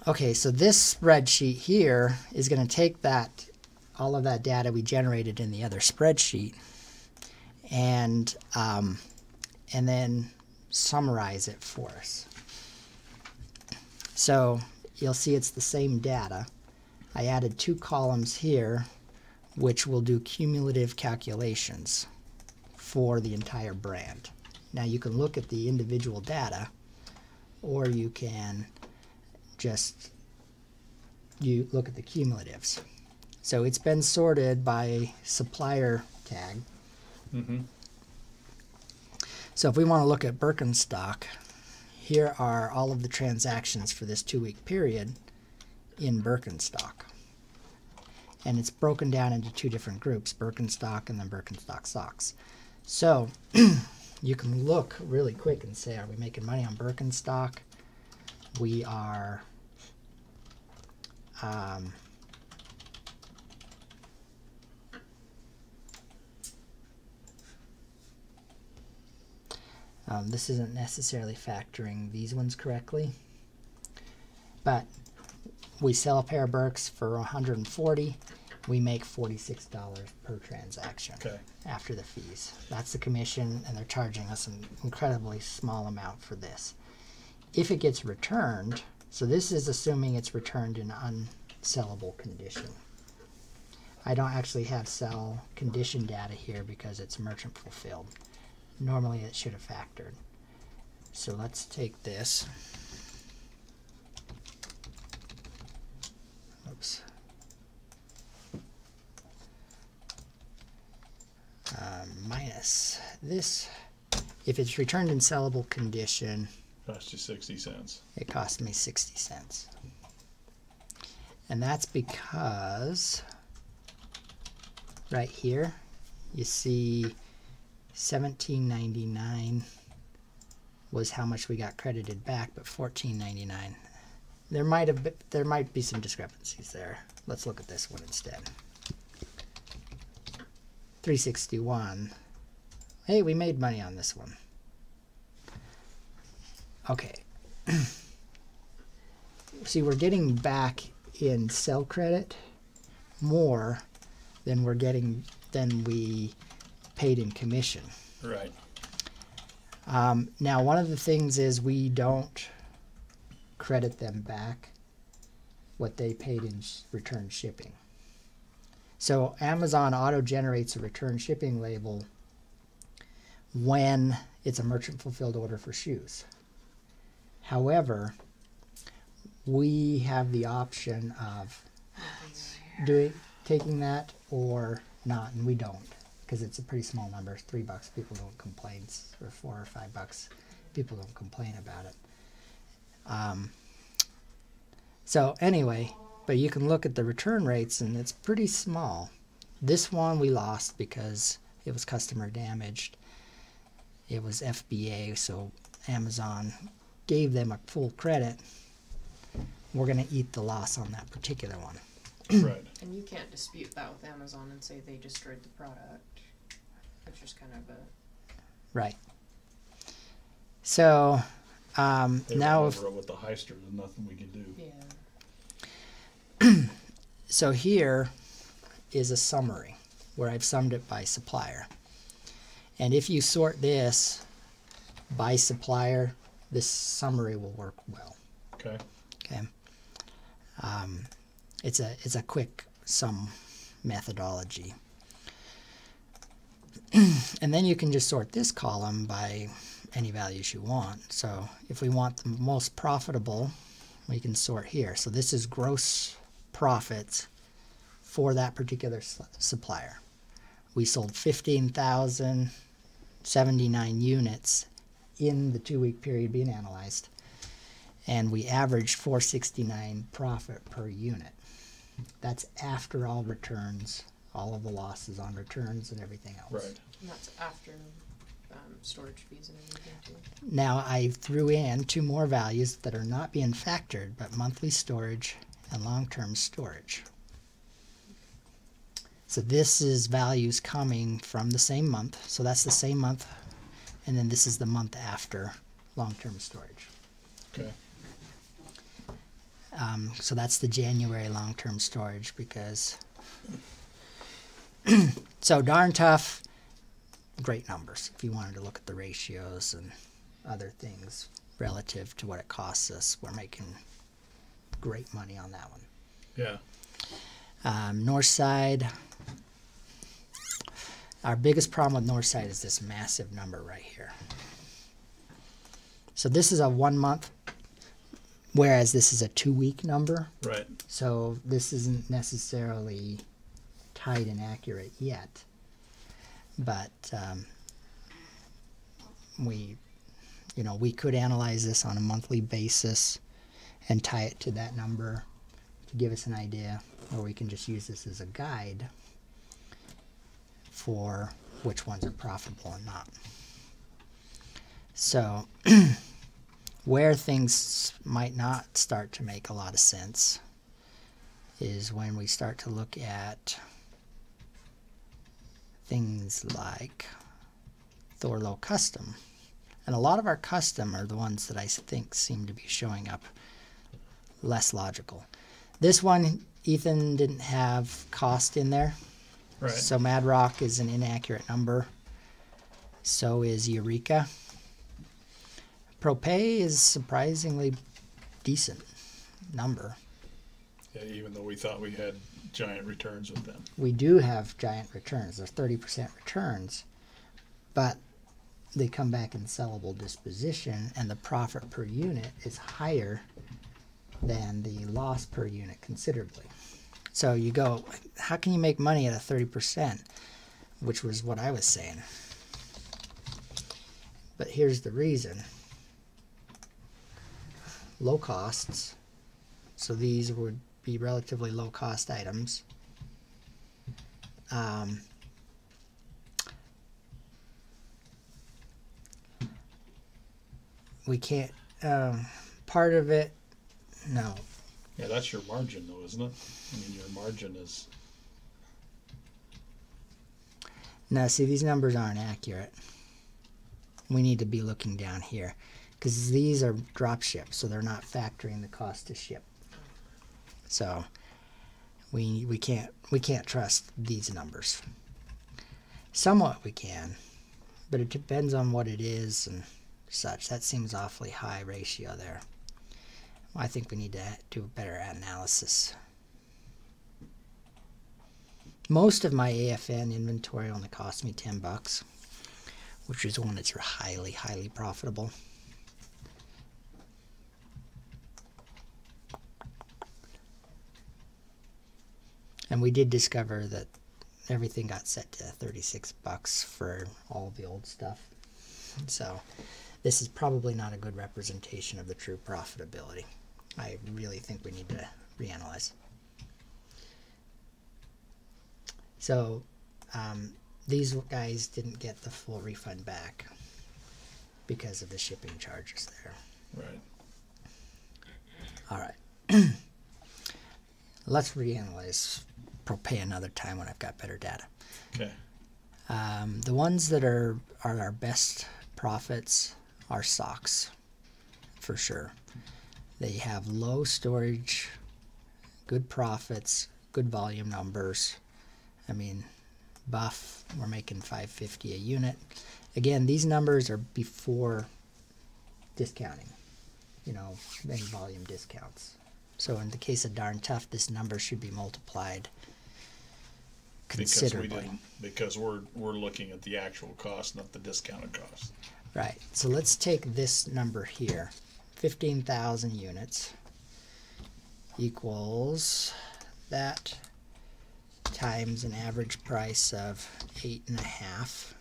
Okay, so this spreadsheet here is going to take that, all of that data we generated in the other spreadsheet, and then summarize it for us. So you'll see it's the same data. I added 2 columns here, which will do cumulative calculations for the entire brand. Now you can look at the individual data, or you can just look at the cumulatives. So it's been sorted by supplier tag. Mm-hmm. So if we want to look at Birkenstock, here are all of the transactions for this 2-week period in Birkenstock. And it's broken down into 2 different groups, Birkenstock and then Birkenstock socks. So you can look really quick and say, are we making money on Birkenstock? We are this isn't necessarily factoring these ones correctly, but we sell a pair of Birks for $140. We make $46 per transaction after the fees. That's the commission, and they're charging us an incredibly small amount for this. If it gets returned, so this is assuming it's returned in unsellable condition. I don't actually have sell condition data here because it's merchant fulfilled. Normally it should have factored. So let's take this. Oops. Minus this. If it's returned in sellable condition, cost you 60 cents. It cost me 60 cents. And that's because right here you see $17.99 was how much we got credited back, but $14.99. There might be some discrepancies there. Let's look at this one instead. $361. Hey, we made money on this one. Okay. See, we're getting back in sell credit more than we paid in commission. Right. Now, one of the things is we don't credit them back what they paid in return shipping. So Amazon auto-generates a return shipping label when it's a merchant fulfilled order for shoes. However, we have the option of taking that or not, and we don't, because it's a pretty small number. $3, people don't complain, or $4 or $5, people don't complain about it. So anyway, but you can look at the return rates, and it's pretty small. This one we lost because it was customer damaged. It was FBA, so Amazon gave them a full credit. We're going to eat the loss on that particular one. Right. And you can't dispute that with Amazon and say they destroyed the product. It's just kind of a... Right. So now over it with the heister, there's nothing we can do. Yeah. So here is a summary where I've summed it by supplier. And if you sort this by supplier, this summary will work well. Okay. Okay. It's a quick sum methodology. And then you can just sort this column by any values you want. So if we want the most profitable, we can sort here. So this is gross profits for that particular supplier. We sold 15,079 units in the 2-week period being analyzed, and we averaged $469 profit per unit. That's after all returns, all of the losses on returns and everything else. Right. And that's after storage fees and everything too. Now I threw in 2 more values that are not being factored, but monthly storage and long-term storage. So this is values coming from the same month. So that's the same month, and then this is the month after long-term storage. Okay. So that's the January long-term storage because so darn tough, great numbers if you wanted to look at the ratios and other things relative to what it costs us. We're making great money on that one. Yeah. North side, our biggest problem with north side is this massive number right here. So this is a 1 month, whereas this is a 2-week number. Right. So this isn't necessarily tight and accurate yet, but we could analyze this on a monthly basis and tie it to that number to give us an idea, or we can just use this as a guide for which ones are profitable and not. So where things might not start to make a lot of sense is when we start to look at things like Thorlo Custom. And a lot of our custom are the ones that I think seem to be showing up less logical. This one, Ethan didn't have cost in there. Right. So Mad Rock is an inaccurate number. So is Eureka. Propay is surprisingly decent number. Yeah, even though we thought we had giant returns with them. We do have giant returns. They're 30% returns, but they come back in sellable disposition, and the profit per unit is higher than the loss per unit considerably. So you go, how can you make money at a 30%? Which was what I was saying. But here's the reason. Low costs. So these would be relatively low cost items. We can't, part of it, no. Yeah, that's your margin though, isn't it? I mean, your margin is... Now, see, these numbers aren't accurate. We need to be looking down here because these are drop ship, so they're not factoring the cost to ship. So we can't trust these numbers. Somewhat we can, but it depends on what it is and such. That seems awfully high ratio there. I think we need to do a better analysis. Most of my AFN inventory only cost me $10, which is when it's highly, highly profitable. And we did discover that everything got set to $36 for all the old stuff. So this is probably not a good representation of the true profitability. I really think we need to reanalyze. So these guys didn't get the full refund back because of the shipping charges there. Right. All right. Let's reanalyze Propay another time when I've got better data. Okay. The ones that are our best profits are socks, for sure. They have low storage, good profits, good volume numbers. I mean, Buff, we're making $5.50 a unit. Again, these numbers are before discounting, any volume discounts. So in the case of Darn Tough, this number should be multiplied considerably. Because we're looking at the actual cost, not the discounted cost. Right. So let's take this number here. 15,000 units equals that times an average price of 8.5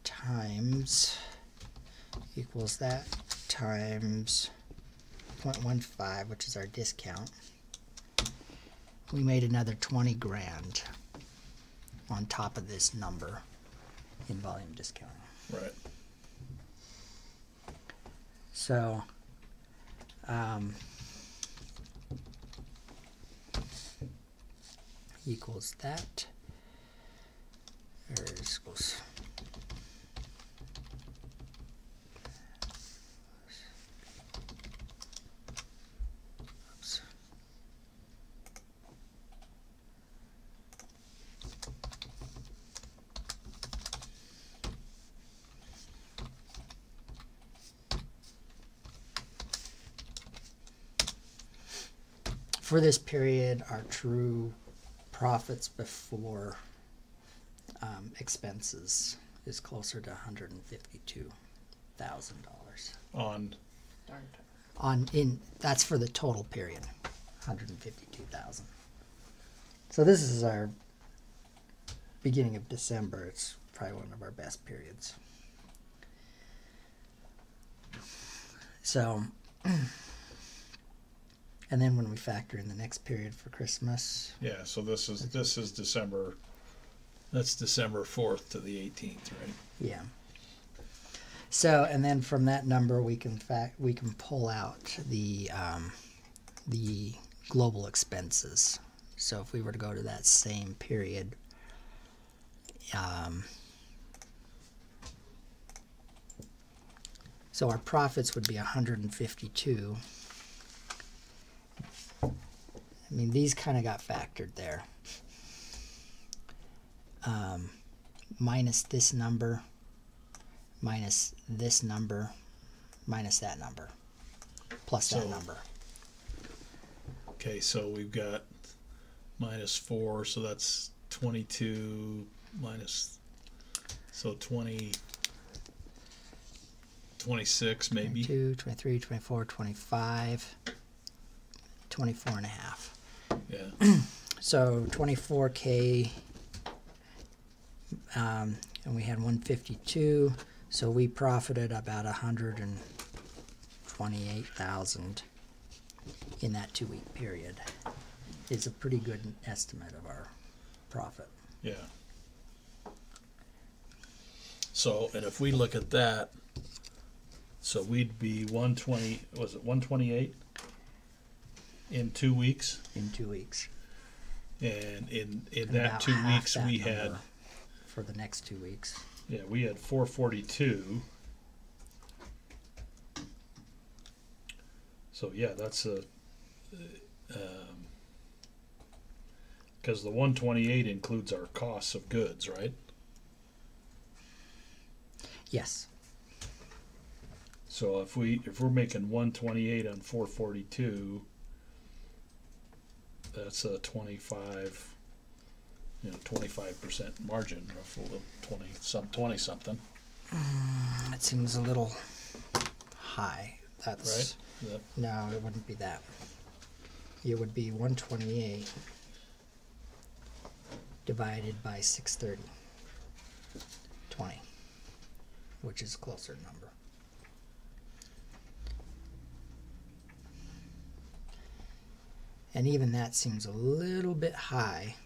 times equals that times 0.15, which is our discount. We made another 20 grand on top of this number in volume discounting. Right. So equals that, or equals for this period, our true profits before expenses is closer to $152,000. On, Darn. That's for the total period, 152,000. So this is our beginning of December. It's probably one of our best periods. So, and then when we factor in the next period for Christmas, yeah, so this is December, that's December 4th to the 18th, right? yeah. So, and then from that number, we can pull out the global expenses. So, if we were to go to that same period, so our profits would be 152. I mean, these kind of got factored there. Minus this number, minus this number, minus that number, plus that number. Okay, so we've got -4, so that's 22 minus, so 20, 26 maybe. 22, 23, 24, 25, 24 and a half. Yeah. So 24K, and we had 152, so we profited about 128,000 in that 2-week period. Is a pretty good estimate of our profit. Yeah. So, and if we look at that, so we'd be 120, was it 128 in 2 weeks? In 2 weeks. And in And that about 2 half weeks that we had, number for the next 2 weeks. yeah, we had 442. So yeah, that's a, because the 128 includes our costs of goods, right? Yes. So if we're making 128 on 442, that's a 25, 25% margin, roughly 20 something, That seems a little high. That's right? Yep. No, it wouldn't be that. It would be 128 divided by 630. 20, which is a closer number. And even that seems a little bit high,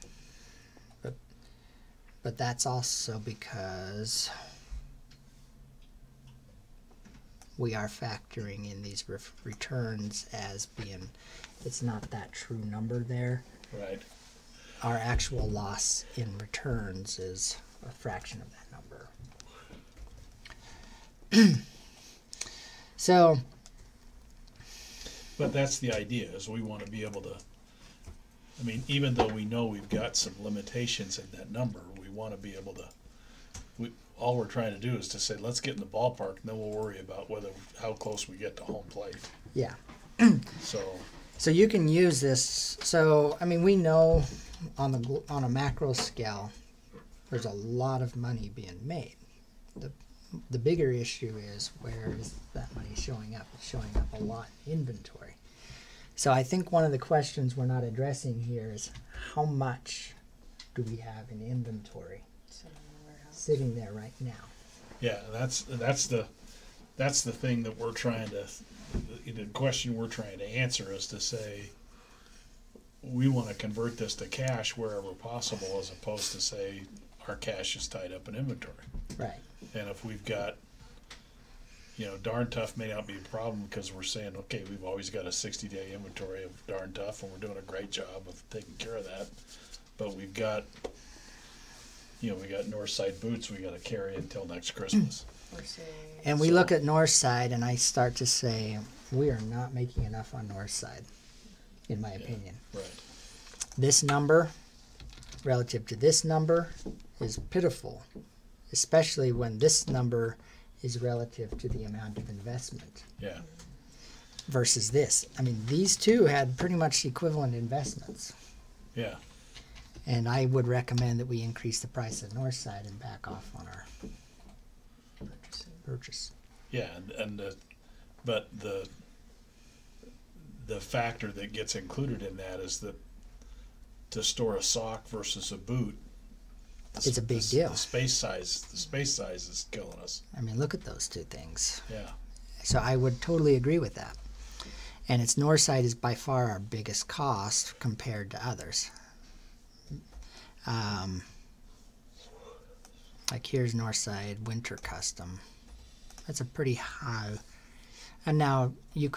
but that's also because we are factoring in these returns as being, it's not that true number there. Right. Our actual loss in returns is a fraction of that number. So, But that's the idea, is we want to be able to, I mean, even though we know we've got some limitations in that number, we want to be able to, all we're trying to do is to say, let's get in the ballpark, and then we'll worry about how close we get to home plate. yeah. So you can use this. So, I mean, we know on a macro scale, there's a lot of money being made. The bigger issue is, where is that money showing up? It's showing up a lot in inventory. So I think one of the questions we're not addressing here is, how much do we have in inventory sitting there right now? yeah, that's the thing that we're trying to, the question we're trying to answer is to say, we want to convert this to cash wherever possible, as opposed to say our cash is tied up in inventory. Right. And if we've got, darn tough may not be a problem, because we're saying, okay, we've always got a 60-day inventory of darn tough, and we're doing a great job of taking care of that. But we've got, we got Northside boots we got to carry until next Christmas. And we look at Northside, and I start to say, we are not making enough on Northside, in my opinion. Right. This number, relative to this number, is pitiful, especially when this number is relative to the amount of investment. Yeah. versus this. I mean, these two had pretty much equivalent investments. Yeah. And I would recommend that we increase the price of Northside and back off on our purchase. Yeah, but the factor that gets included in that is that to store a sock versus a boot, It's a big deal. The space size is killing us. I mean, look at those two things. Yeah. So I would totally agree with that. And its Northside is by far our biggest cost compared to others. Like here's Northside Winter Custom. That's a pretty high. And now you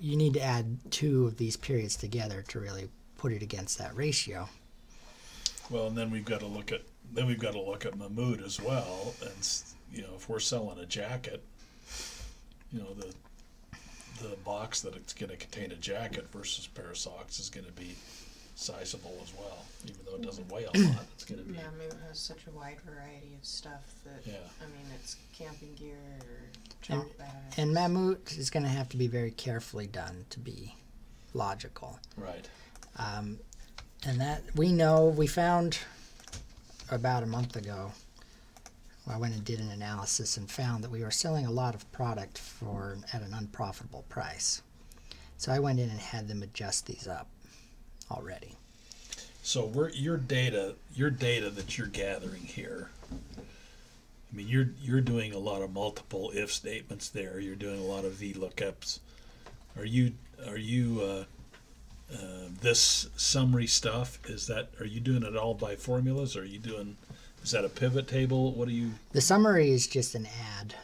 need to add two of these periods together to really put it against that ratio. Well, and then we've got to look at Mahmood as well, and if we're selling a jacket, the box that it's going to contain a jacket versus a pair of socks is going to be sizable as well, even though it doesn't weigh a lot. It's going to be. Mammoth has such a wide variety of stuff that I mean, it's camping gear or chalk bags. And Mammut is going to have to be very carefully done to be logical. Right. And that we found about a month ago. I went and did an analysis and found that we were selling a lot of product at an unprofitable price. So I went in and had them adjust these up already. So your data that you're gathering here. I mean, you're doing a lot of multiple if statements there. You're doing a lot of VLOOKUPs. Are you this summary stuff? Are you doing it all by formulas? Or is that a pivot table? What are you? The summary is just an add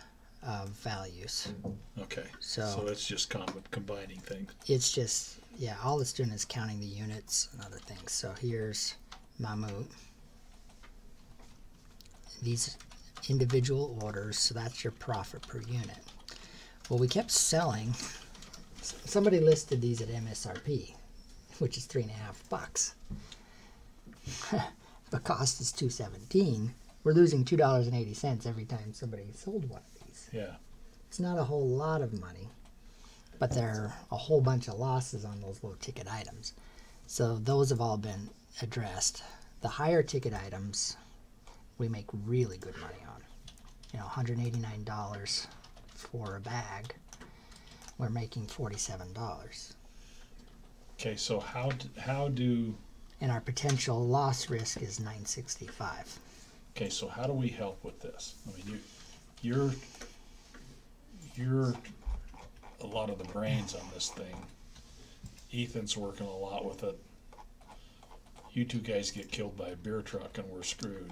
of values. Okay. So it's just combining things. It's just, all it's doing is counting the units and other things. So here's Mammut. These individual orders, so that's your profit per unit. Well, we kept selling. Somebody listed these at MSRP, which is $3.50. The cost is $2.17. We're losing $2.80 every time somebody sold one of these. Yeah. It's not a whole lot of money, but there are a whole bunch of losses on those low ticket items. So those have all been addressed. The higher ticket items we make really good money on. $189 for a bag. We're making $47. Okay, so how do And our potential loss risk is $965. Okay, so how do we help with this? I mean, you're a lot of the brains on this thing. Ethan's working a lot with it. You two guys get killed by a beer truck and we're screwed.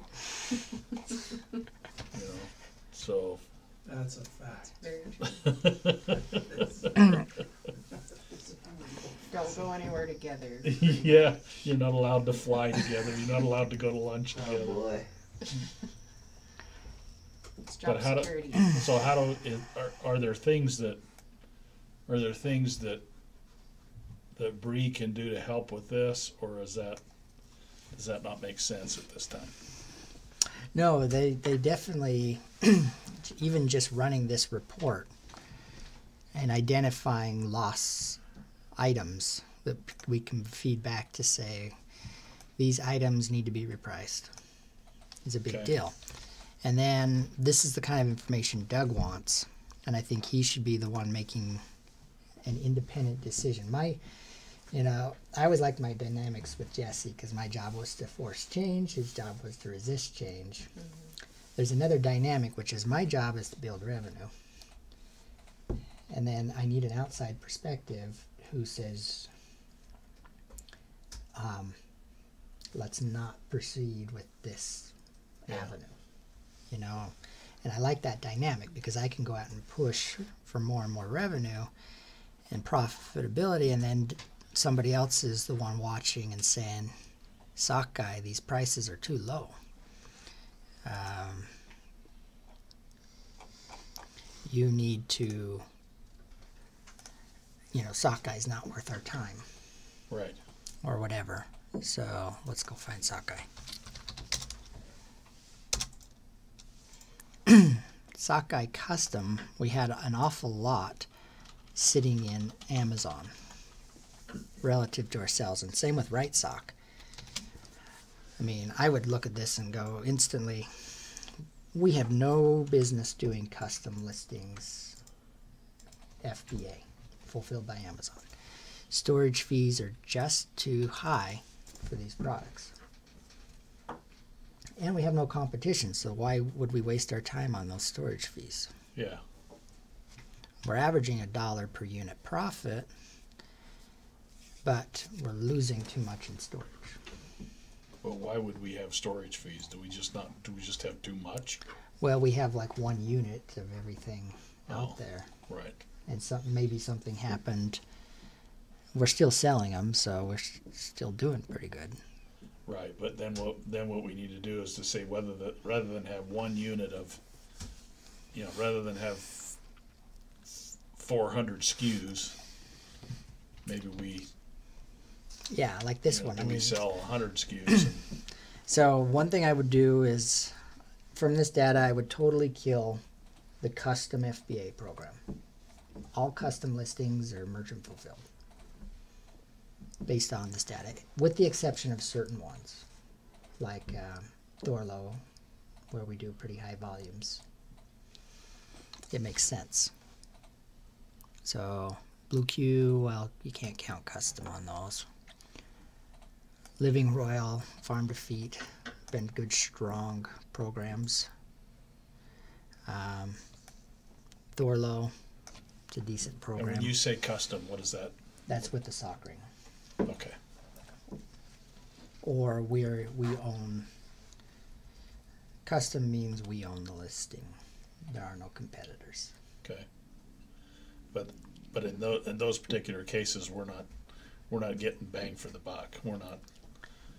So that's a fact. Very true. Don't go anywhere together. Yeah, you're not allowed to fly together. You're not allowed to go to lunch Oh together. boy. It's job security. Are there things that Bree can do to help with this, or does that not make sense at this time? No, they definitely, even just running this report and identifying loss items that we can feed back to say these items need to be repriced is a big Okay. deal. And then this is the kind of information Doug wants, and I think he should be the one making an independent decision. I always liked my dynamics with Jesse because my job was to force change, his job was to resist change. Mm-hmm. There's another dynamic, which is my job is to build revenue. And then I need an outside perspective who says, let's not proceed with this avenue. And I like that dynamic because I can go out and push for more and more revenue and profitability, and then somebody else is the one watching and saying, sock guy, these prices are too low. You need to, sock guy's not worth our time. Right. Or whatever. So let's go find sock guy. Sock guy custom, we had an awful lot sitting in Amazon relative to our sales, and same with Right Sock. I mean, I would look at this and go instantly, we have no business doing custom listings FBA, fulfilled by Amazon. Storage fees are just too high for these products. And we have no competition, so why would we waste our time on those storage fees? Yeah. We're averaging $1 per unit profit, but we're losing too much in storage. Well, why would we have storage fees? Do we just have too much? Well, we have like 1 unit of everything out Oh. there, Right. and maybe something happened. We're still selling them, so we're still doing pretty good. Right, but then what we need to do is to say rather than have 1 unit of, rather than have 400 SKUs, maybe we Yeah, like this one. we sell 100 SKUs. So one thing I would do is, from this data, I would totally kill the custom FBA program. All custom listings are merchant fulfilled based on this data, with the exception of certain ones, like Thorlo, where we do pretty high volumes. It makes sense. So Blue Q, well, you can't count custom on those. Living Royal, Farm to Feet, been good, strong programs. Thorlo, it's a decent And program. when you say custom, what is that? That's with the sock ring. Okay. Or we own. Custom means we own the listing. There are no competitors. Okay. But in those particular cases, we're not getting bang for the buck.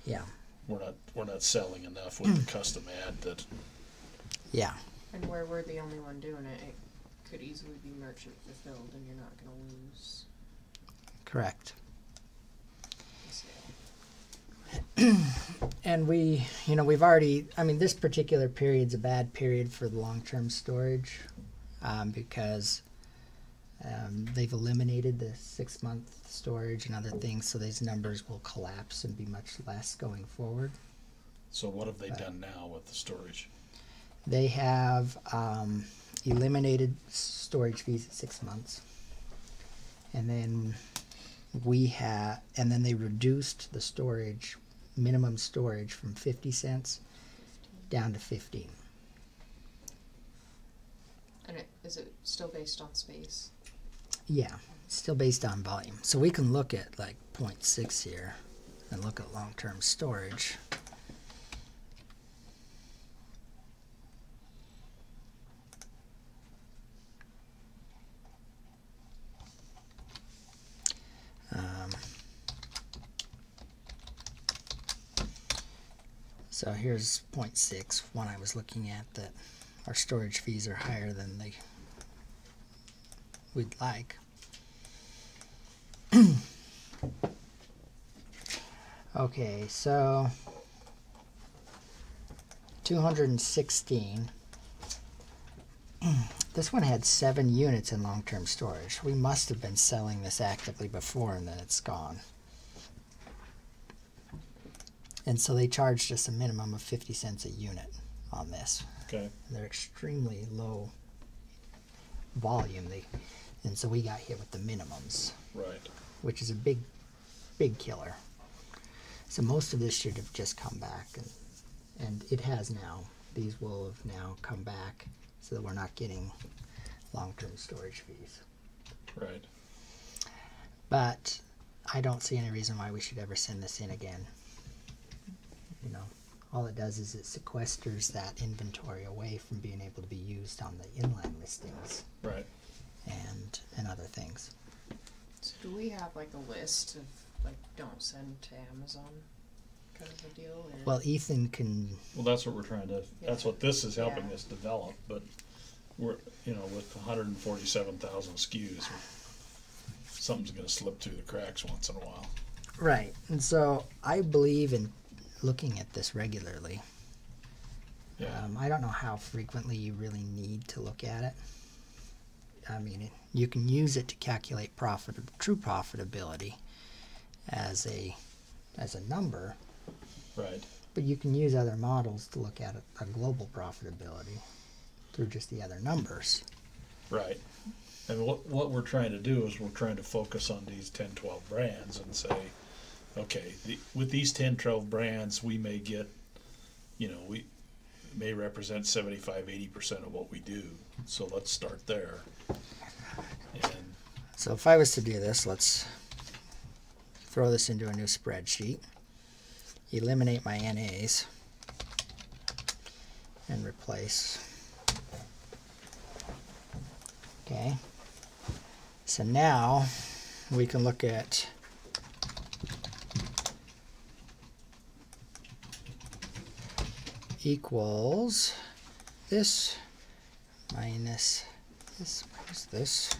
Yeah. We're not selling enough with the custom ad that. Yeah. And where we're the only one doing it, it could easily be merchant fulfilled, and you're not going to lose Correct. the sale. And we've already, I mean, this particular period's a bad period for the long-term storage because they've eliminated the 6-month storage and other things, so these numbers will collapse and be much less going forward. So what have they done now with the storage? They have eliminated storage fees at 6 months, and then they reduced the storage, minimum storage, from 50 cents down to 15. And is it still based on space? Yeah, it's still based on volume. So we can look at like 0.6 here and look at long-term storage. So here's 0.6, one I was looking at, that our storage fees are higher than we'd like. Okay, so 216. This one had 7 units in long-term storage. We must have been selling this actively before, and then it's gone. And so they charged us a minimum of 50 cents a unit on this. Okay. They're extremely low volume. And so we got hit with the minimums, Right. which is a big killer. So most of this should have just come back, and it has now. These will have now come back so that we're not getting long-term storage fees. Right. But I don't see any reason why we should ever send this in again. You know, all it does is it sequesters that inventory away from being able to be used on the inline listings Right. and other things. So do we have like a list of like don't send to Amazon kind of a deal? Or? Well, Ethan can. Well, that's what we're trying to. That's what this is helping Yeah. us develop. But we're with 147,000 SKUs, something's going to slip through the cracks once in a while. Right, and so I believe in looking at this regularly. Yeah. I don't know how frequently you really need to look at it. I mean, you can use it to calculate true profitability as a number, Right. but you can use other models to look at a global profitability through just the other numbers. Right. And what we're trying to do is we're trying to focus on these 10, 12 brands and say, okay, with these 10, 12 brands, we may get, we may represent 75, 80% of what we do. So let's start there. And So if I was to do this, let's throw this into a new spreadsheet, eliminate my NAs, and replace. Okay. So now we can look at equals this minus this.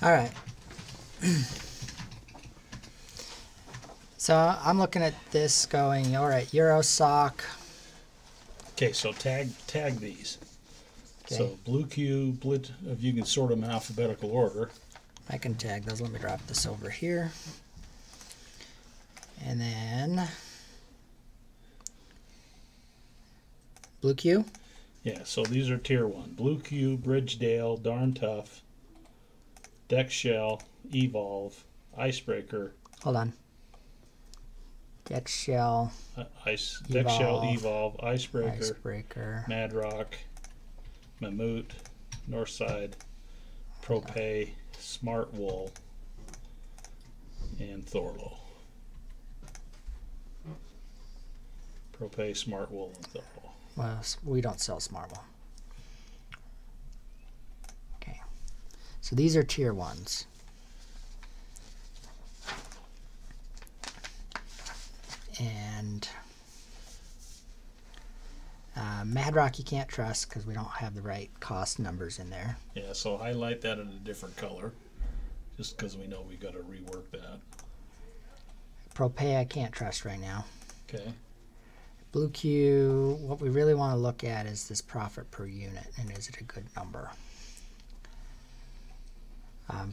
All right. So I'm looking at this going, all right, Eurosock. okay, so tag these. Okay. So blue cube, if you can sort them in alphabetical order. I can tag those. Let me drop this over here. And then Blue Q. Yeah, so these are tier 1. Blue Cube, Bridgedale, Darn Tough, Deck Shell, Evolve, Icebreaker. Hold on. Deck Shell. Deck Shell, Evolve, Icebreaker. Mad Rock, Mammut, Northside, Propay, Smart Wool, and Thorlo. Propay, Smart Wool, and Thorlo. Well, we don't sell Smartwool. Okay. So these are tier 1s. And Mad Rock you can't trust because we don't have the right cost numbers in there. Yeah, so highlight that in a different color, just because we know we got to rework that. Propay I can't trust right now. Okay. Blue Q, what we really want to look at is this profit per unit, and is it a good number?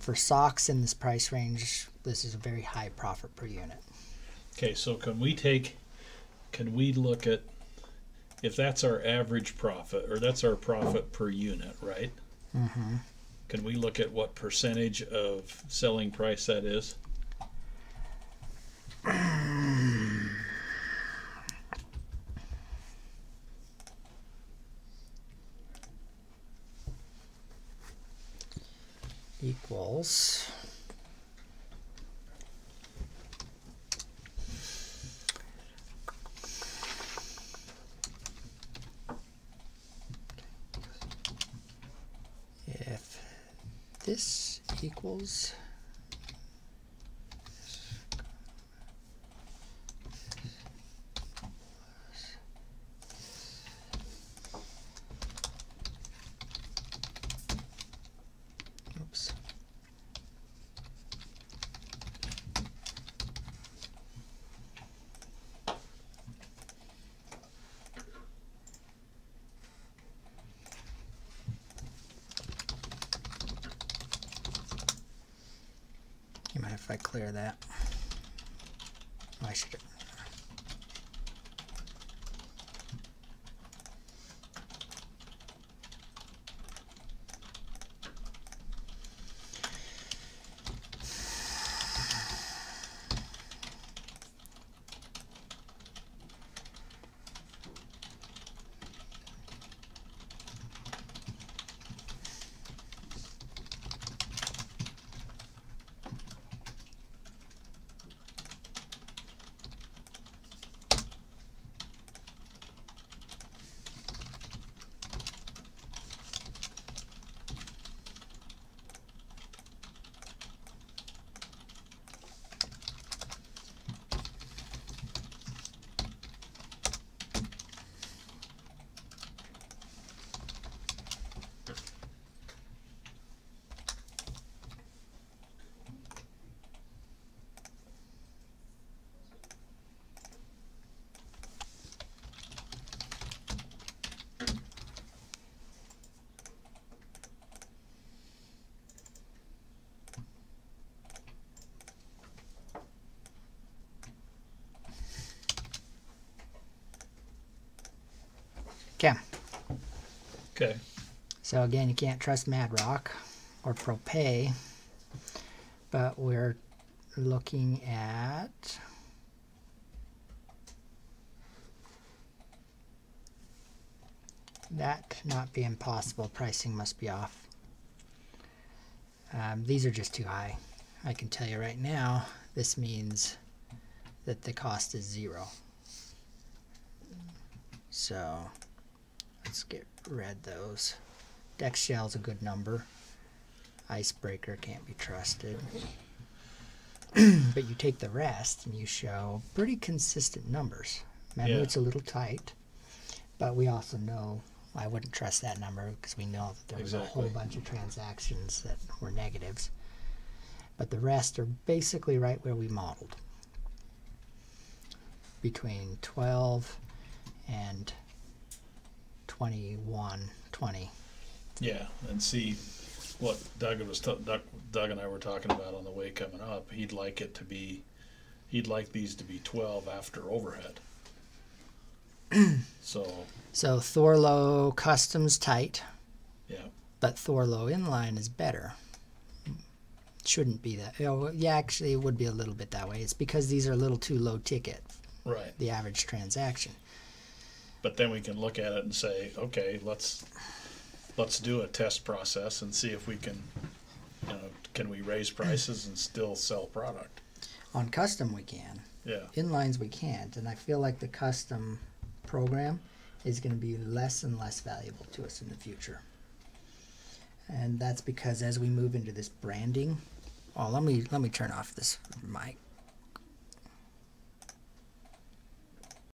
For socks in this price range, this is a very high profit per unit. Okay, so can we look at, if that's our average profit, or that's our profit per unit, right? Mm-hmm. Can we look at what percentage of selling price that is? Equals if this equals oops. You mind if I clear that? I should. Okay. Okay. So again, you can't trust Mad Rock or ProPay, but we're looking at that not being possible. Pricing must be off. These are just too high. I can tell you right now, this means that the cost is 0. So let's get rid of those. Deck Shell's a good number. Icebreaker can't be trusted. But you take the rest and you show pretty consistent numbers. Remember, Yeah. it's a little tight, but we also know I wouldn't trust that number because we know that there was a whole Exactly. bunch of transactions that were negatives. But the rest are basically right where we modeled. Between 12 and 21.20. Yeah, and see what Doug and I were talking about on the way coming up. He'd like these to be 12 after overhead. So So Thorlo Custom's tight, yeah, but Thorlo Inline is better. Shouldn't be that. Yeah, actually, it would be a little bit that way. It's because these are a little too low ticket, right. the average transaction. But then we can look at it and say, okay, let's do a test process and see if we can, can we raise prices and still sell product? On custom, we can. Yeah. Inlines, we can't. And I feel like the custom program is going to be less and less valuable to us in the future. And that's because as we move into this branding, let me turn off this mic.